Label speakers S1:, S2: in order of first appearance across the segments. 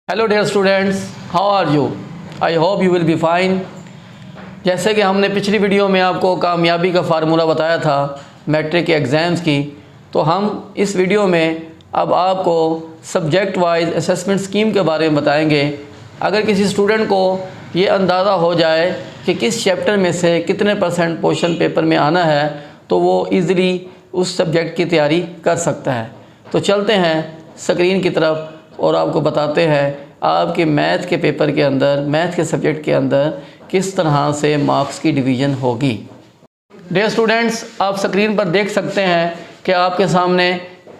S1: Hello dear students, how are you? I hope you will be fine. जैसे कि हमने पिछली वीडियो में आपको कामयाबी का फार्मूला बताया था मैट्रिक के एग्ज़ाम्स की, तो हम इस वीडियो में अब आपको सब्जेक्ट वाइज असेसमेंट स्कीम के बारे में बताएंगे। अगर किसी स्टूडेंट को ये अंदाज़ा हो जाए कि किस चैप्टर में से कितने % पोर्शन पेपर में आना है, तो वो ईज़िली उस सब्जेक्ट की तैयारी कर सकता है। तो चलते हैं स्क्रीन की तरफ और आपको बताते हैं आपके मैथ के पेपर के अंदर, मैथ के सब्जेक्ट के अंदर किस तरह से मार्क्स की डिवीज़न होगी। डियर स्टूडेंट्स, आप स्क्रीन पर देख सकते हैं कि आपके सामने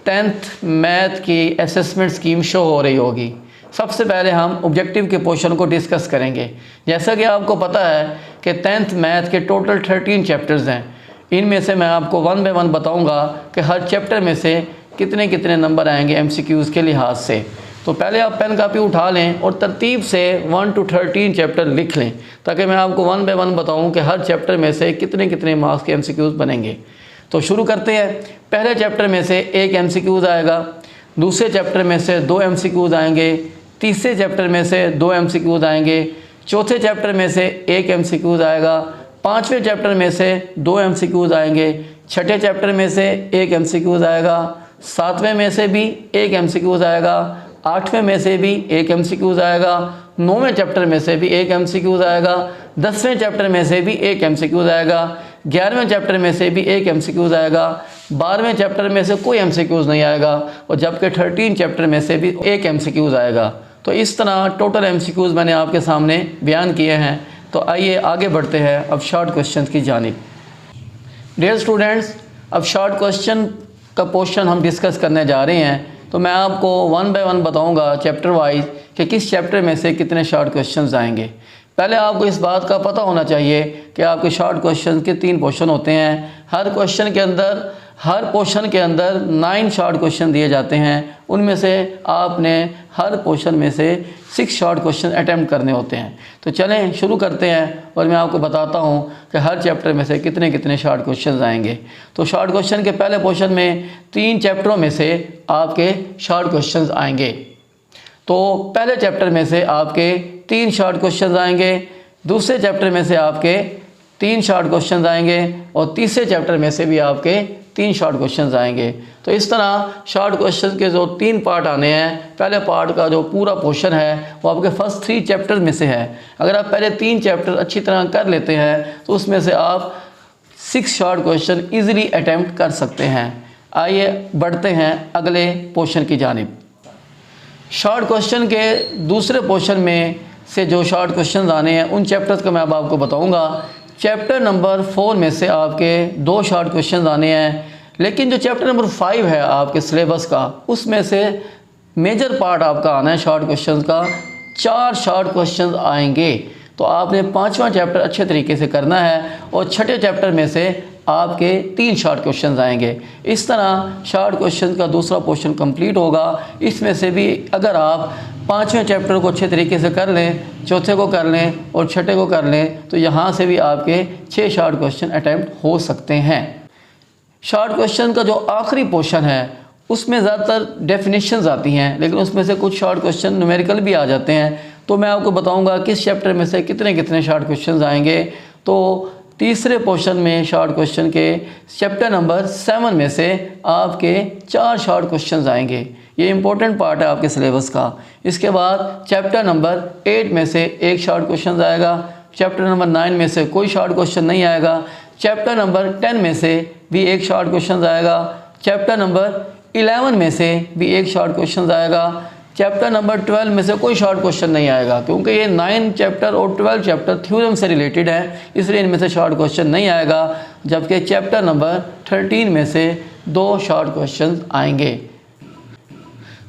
S1: 10th मैथ की असेसमेंट स्कीम शो हो रही होगी। सबसे पहले हम ऑब्जेक्टिव के पोर्शन को डिस्कस करेंगे। जैसा कि आपको पता है कि 10th मैथ के टोटल 13 चैप्टर्स हैं। इनमें से मैं आपको 1 बाय 1 बताऊंगा कि हर चैप्टर में से कितने कितने नंबर आएंगे MCQs के लिहाज से। तो पहले आप पेन कापी उठा लें और तरतीब से 1 to 13 चैप्टर लिख लें, ताकि मैं आपको 1 बाय 1 बताऊं कि हर चैप्टर में से कितने कितने मार्क्स के MCQs बनेंगे। तो शुरू करते हैं। पहले चैप्टर में से 1 MCQs आएगा, दूसरे चैप्टर में से 2 MCQs आएंगे, तीसरे चैप्टर में से 2 MCQs आएंगे, चौथे चैप्टर में से 1 MCQs आएगा, पाँचवें चैप्टर में से 2 MCQs आएंगे, छठे चैप्टर में से 1 MCQs आएगा, सातवें में से भी 1 MCQs आएगा, आठवें में से भी 1 MCQs आएगा, नौवें चैप्टर में से भी 1 MCQs आएगा, 10वें चैप्टर में से भी 1 MCQs आएगा, 11वें चैप्टर में से भी 1 MCQs आएगा, 12वें चैप्टर में से कोई MCQs नहीं आएगा, और जबकि 13 चैप्टर में से भी 1 MCQs आएगा। तो इस तरह टोटल MCQs मैंने आपके सामने बयान किए हैं। तो आइए आगे बढ़ते हैं अब शॉर्ट क्वेश्चन की जानिब। डियर स्टूडेंट्स, अब शॉर्ट क्वेश्चन का पोर्शन हम डिस्कस करने जा रहे हैं। तो मैं आपको 1 बाय 1 बताऊंगा चैप्टर वाइज कि किस चैप्टर में से कितने शॉर्ट क्वेश्चंस आएंगे। पहले आपको इस बात का पता होना चाहिए कि आपके शॉर्ट क्वेश्चन के 3 पोर्शन होते हैं। हर पोर्शन के अंदर 9 शॉर्ट क्वेश्चन दिए जाते हैं। उनमें से आपने हर पोर्शन में से 6 शॉर्ट क्वेश्चन अटैम्प्ट करने होते हैं। तो चलें शुरू करते हैं और मैं आपको बताता हूं कि हर चैप्टर में से कितने कितने शॉर्ट क्वेश्चन आएंगे। तो शॉर्ट क्वेश्चन के पहले पोर्शन में 3 चैप्टरों में से आपके शॉर्ट क्वेश्चन आएंगे। तो पहले चैप्टर में से आपके 3 शॉर्ट क्वेश्चन आएंगे, दूसरे चैप्टर में से आपके 3 शॉर्ट क्वेश्चन आएंगे, और तीसरे चैप्टर में से भी आपके 3 शॉर्ट क्वेश्चंस आएंगे। तो इस तरह शॉर्ट क्वेश्चन के जो 3 पार्ट आने हैं, पहले पार्ट का जो पूरा पोर्शन है वो आपके फर्स्ट 3 चैप्टर में से है। अगर आप पहले 3 चैप्टर अच्छी तरह कर लेते हैं तो उसमें से आप 6 शॉर्ट क्वेश्चन ईजिली अटैम्प्ट कर सकते हैं। आइए बढ़ते हैं अगले पोर्शन की जानिब। शॉर्ट क्वेश्चन के दूसरे पोर्शन में से जो शॉर्ट क्वेश्चन आने हैं उन चैप्टर्स का मैं अब आपको बताऊँगा। चैप्टर नंबर 4 में से आपके 2 शॉर्ट क्वेश्चन आने हैं, लेकिन जो चैप्टर नंबर 5 है आपके सिलेबस का, उसमें से मेजर पार्ट आपका आना है शॉर्ट क्वेश्चन का। 4 शॉर्ट क्वेश्चन आएंगे। तो आपने 5वां चैप्टर अच्छे तरीके से करना है, और छठे चैप्टर में से आपके 3 शॉर्ट क्वेश्चन आएंगे। इस तरह शॉर्ट क्वेश्चन का दूसरा पोर्शन कंप्लीट होगा। इसमें से भी अगर आप 5वें चैप्टर को अच्छे तरीके से कर लें, चौथे को कर लें और छठे को कर लें, तो यहाँ से भी आपके 6 शॉर्ट क्वेश्चन अटैम्प्ट हो सकते हैं। शॉर्ट क्वेश्चन का जो आखिरी पोर्शन है उसमें ज़्यादातर डेफिनेशंस आती हैं, लेकिन उसमें से कुछ शॉर्ट क्वेश्चन न्यूमेरिकल भी आ जाते हैं। तो मैं आपको बताऊंगा किस चैप्टर में से कितने कितने शॉर्ट क्वेश्चन आएंगे। तो तीसरे पोर्शन में शॉर्ट क्वेश्चन के चैप्टर नंबर 7 में से आपके 4 शॉर्ट क्वेश्चन आएंगे। ये इंपॉर्टेंट पार्ट है आपके सिलेबस का। इसके बाद चैप्टर नंबर 8 में से 1 शॉर्ट क्वेश्चन आएगा, चैप्टर नंबर 9 में से कोई शॉर्ट क्वेश्चन नहीं आएगा, चैप्टर नंबर 10 में से भी 1 शॉर्ट क्वेश्चन आएगा, चैप्टर नंबर 11 में से भी 1 शॉर्ट क्वेश्चन आएगा, चैप्टर नंबर 12 में से कोई शॉर्ट क्वेश्चन नहीं आएगा, क्योंकि ये 9 चैप्टर और 12 चैप्टर थ्योरम से रिलेटेड है, इसलिए इनमें से शॉर्ट क्वेश्चन नहीं आएगा। जबकि चैप्टर नंबर 13 में से 2 शॉर्ट क्वेश्चन आएंगे।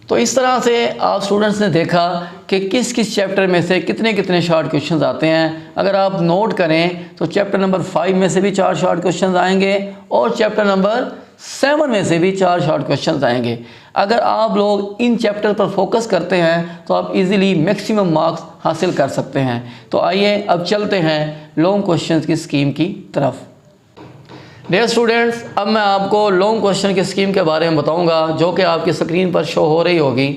S1: तो इस तरह से आप स्टूडेंट्स ने देखा कि किस किस चैप्टर में से कितने कितने शॉर्ट क्वेश्चंस आते हैं। अगर आप नोट करें तो चैप्टर नंबर 5 में से भी 4 शॉर्ट क्वेश्चंस आएंगे, और चैप्टर नंबर 7 में से भी 4 शॉर्ट क्वेश्चंस आएंगे। अगर आप लोग इन चैप्टर पर फोकस करते हैं तो आप इजीली मैक्सिमम मार्क्स हासिल कर सकते हैं। तो आइए अब चलते हैं लॉन्ग क्वेश्चंस की स्कीम की तरफ। डियर स्टूडेंट्स, अब मैं आपको लॉन्ग क्वेश्चन की स्कीम के बारे में बताऊंगा, जो कि आपकी स्क्रीन पर शो हो रही होगी।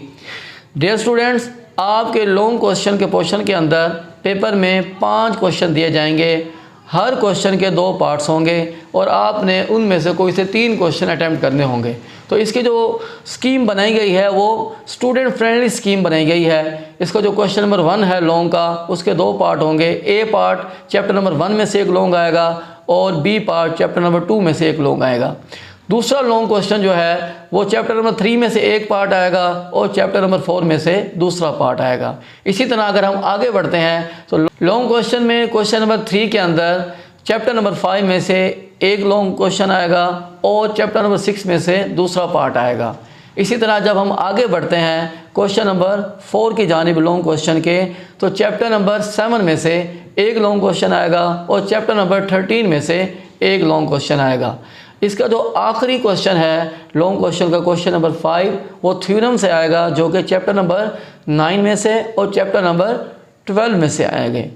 S1: डियर स्टूडेंट्स, आपके लॉन्ग क्वेश्चन के पोर्शन के अंदर पेपर में 5 क्वेश्चन दिए जाएंगे। हर क्वेश्चन के 2 पार्ट्स होंगे और आपने उनमें से कोई से 3 क्वेश्चन अटैम्प्ट करने होंगे। तो इसकी जो स्कीम बनाई गई है वो स्टूडेंट फ्रेंडली स्कीम बनाई गई है। इसका जो क्वेश्चन नंबर 1 है लॉन्ग का, उसके 2 पार्ट होंगे। ए पार्ट चैप्टर नंबर 1 में से एक लॉन्ग आएगा और बी पार्ट चैप्टर नंबर 2 में से एक लॉन्ग आएगा। दूसरा लॉन्ग क्वेश्चन जो है वो चैप्टर नंबर 3 में से एक पार्ट आएगा और चैप्टर नंबर 4 में से दूसरा पार्ट आएगा। इसी तरह अगर हम आगे बढ़ते हैं तो लॉन्ग क्वेश्चन में क्वेश्चन नंबर 3 के अंदर चैप्टर नंबर 5 में से एक लॉन्ग क्वेश्चन आएगा और चैप्टर नंबर 6 में से दूसरा पार्ट आएगा। इसी तरह जब हम आगे बढ़ते हैं क्वेश्चन नंबर 4 की जानिब लॉन्ग क्वेश्चन के, तो चैप्टर नंबर 7 में से एक लॉन्ग क्वेश्चन आएगा और चैप्टर नंबर 13 में से एक लॉन्ग क्वेश्चन आएगा। इसका जो आखिरी क्वेश्चन है लॉन्ग क्वेश्चन का क्वेश्चन नंबर 5 वो थ्योरम से आएगा, जो कि चैप्टर नंबर 9 में से और चैप्टर नंबर 12 में से आएंगे।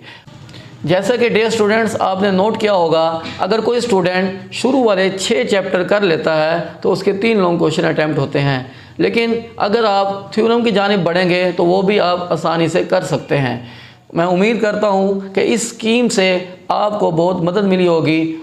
S1: जैसा कि डियर स्टूडेंट्स आपने नोट किया होगा, अगर कोई स्टूडेंट शुरू वाले 6 चैप्टर कर लेता है तो उसके 3 लॉन्ग क्वेश्चन अटैम्प्ट होते हैं। लेकिन अगर आप थ्योरम की जानिब बढ़ेंगे तो वो भी आप आसानी से कर सकते हैं। मैं उम्मीद करता हूँ कि इस स्कीम से आपको बहुत मदद मिली होगी।